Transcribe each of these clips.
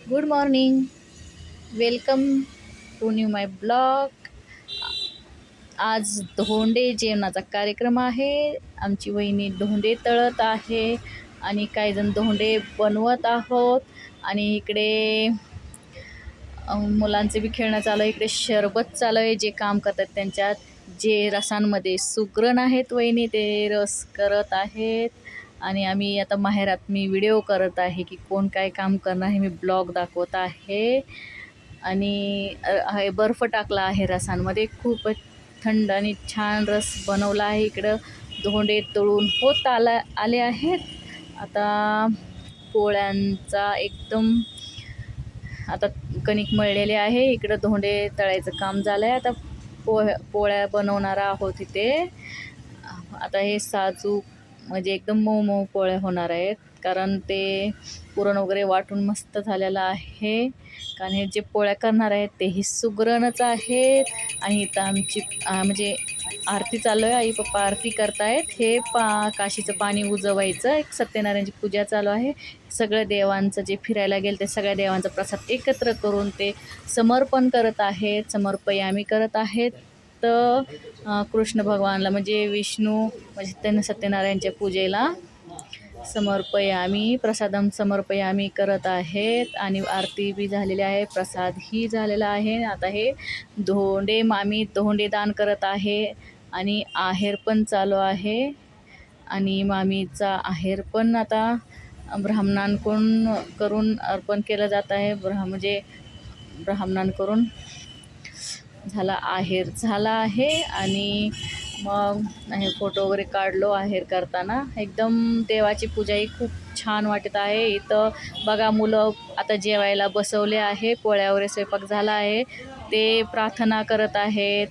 Good morning. Welcome to new my blog. आज धोंडे जेवणाचा कार्यक्रम आहे. आमची वहिनी धोंडे तळत आहे आणि काही जण धोंडे बनवत आहोत. आणि इकडे मुलांचे बी खेळणं चालू आहे. इकडे शरबत चालू आहे. जे काम करतात त्यांच्यात जे रसांमध्ये सुगरण आहेत वहिनी ते रस करत आहेत. आणि आम्ही आता माहेरात मी व्हिडिओ करत आहे की कोण काय काम करणार आहे. मी ब्लॉग दाखवत आहे. आणि हे बर्फ टाकला आहे रसांमध्ये. खूपच थंड आणि छान रस बनवला आहे. इकडं धोंडे तळून होत आले आहेत. आता पोळ्यांचा एकदम आता कणिक मळलेले आहे. इकडं धोंडे तळायचं काम झालं आहे. आता पोळ्या बनवणार आहोत इथे. आता हे साजूक म्हणजे एकदम मऊ मऊ पोळ्या होणार आहेत. कारण ते पुरण वगैरे वाटून मस्त झालेलं आहे. कारण हे जे पोळ्या करणार आहेत तेही सुगरणच आहेत. आणि इथं आमची म्हणजे आरती चालू आहे. आई पप्पा आरती करतायत. हे काशीचं पाणी उजवायचं एक सत्यनारायणची पूजा चालू आहे. सगळं देवांचं जे फिरायला गेलं ते सगळ्या देवांचा प्रसाद एकत्र करून ते समर्पण करत आहेत. समर्पयामी करत आहेत. तर कृष्ण भगवानला म्हणजे विष्णू म्हणजे त्यांना सत्यनारायणच्या पूजेला समर्पयामी प्रसादम समर्पयामी करत आहेत. आणि आरती बी झालेली आहे. प्रसादही झालेला आहे. आता हे धोंडे मामी धोंडे दान करत आहे. आणि आहेर पण चालू आहे. आणि मामीचा आहेर पण आता ब्राह्मणांकडून करून अर्पण केलं जात आहे. म्हणजे ब्राह्मणांकडून झाला आहेर झाला आहे. आणि मग हे फोटो वगैरे काढलो आहेर करताना. एकदम देवाची पूजाही खूप छान वाटत आहे. इथं बघा मुलं आता जेवायला बसवले आहे. पोळ्या वगैरे स्वयंपाक झाला आहे. ते प्रार्थना करत आहेत.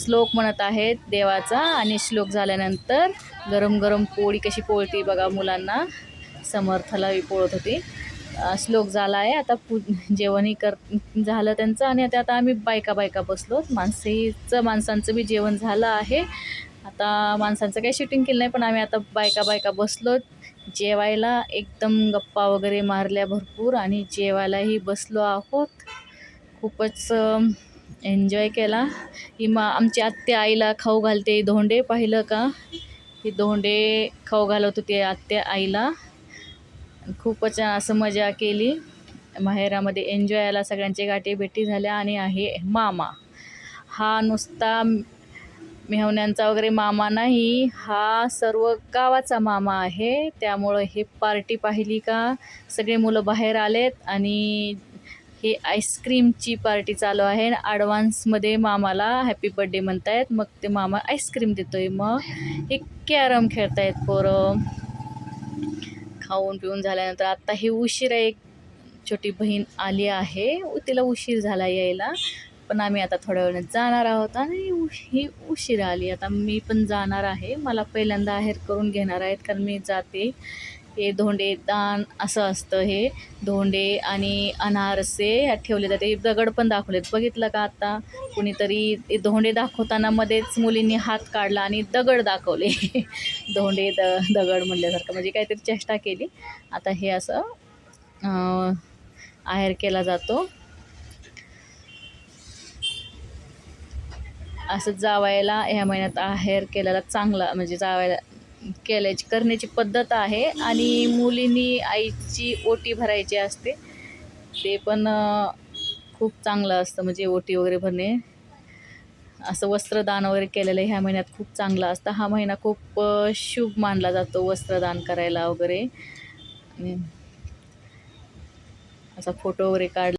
श्लोक म्हणत आहेत देवाचा. आणि श्लोक झाल्यानंतर गरम गरम पोळी कशी पोळती बघा मुलांना. समर्थला पोळत होती. श्लोक झाला आहे. आता जेवणही झालं त्यांचं. आणि आता आम्ही बायका बसलो. माणसांचं बी जेवण झालं आहे. आता माणसांचं काही शूटिंग केलं नाही पण आम्ही आता बायका बसलो जेवायला. एकदम गप्पा वगैरे मारल्या भरपूर आणि जेवायलाही बसलो आहोत. खूपच एन्जॉय केला. ही आमची आत्या आईला खाऊ घालते धोंडे. पाहिलं का? ही धोंडे खाऊ घालत होती आत्या आईला. खूपच असं मजा केली. माहेरामध्ये एन्जॉय आला. सगळ्यांचे गाठी भेटी झाल्या. आणि आहे मामा. हा नुसता मेहण्यांचा वगैरे मामा नाही, हा सर्व गावाचा मामा आहे. त्यामुळं हे पार्टी पाहिली का सगळे मुलं बाहेर आलेत. आणि हे आईस्क्रीमची पार्टी चालू आहे. ॲडव्हान्समध्ये मामाला हॅपी बर्थडे म्हणतायत. मग ते मामा आईस्क्रीम देतोय. मग हे कॅरम खेळतायत पोरं. खाऊन पिऊन झाल्यानंतर आत्ता ही उशिरा एक छोटी बहीण आली आहे. तिला उशीर झाला यायला. पण आम्ही आता थोड्या वेळाने जाणार आहोत. आणि ही उशिरा आली. आता मी पण जाणार आहे. मला पहिल्यांदा आहेर करून घेणार आहेत कारण मी जाते. हे धोंडे दान असं असतं. हे धोंडे आणि अनारसे ठेवले जाते. दगड पण दाखवलेत. बघितलं का आता कुणीतरी धोंडे दाखवताना मध्येच मुलींनी हात काढला आणि दगड दाखवले. धोंडे दगड म्हणल्यासारखं म्हणजे काहीतरी चेष्टा केली. आता हे असं आहेर केला जातो. असं जावायला ह्या महिन्यात आहेर केलेला चांगला म्हणजे जावायला करण्याची पद्धत आहे. आणि मुलींनी आईची ओटी भरायची असते. ते पण खूप चांगलं असतं. म्हणजे ओटी वगैरे भरणे असं वस्त्रदान वगैरे केलेलं ह्या महिन्यात खूप चांगलं असतं. हा महिना खूप शुभ मानला जातो वस्त्रदान करायला वगैरे. असा फोटो वगैरे काढला.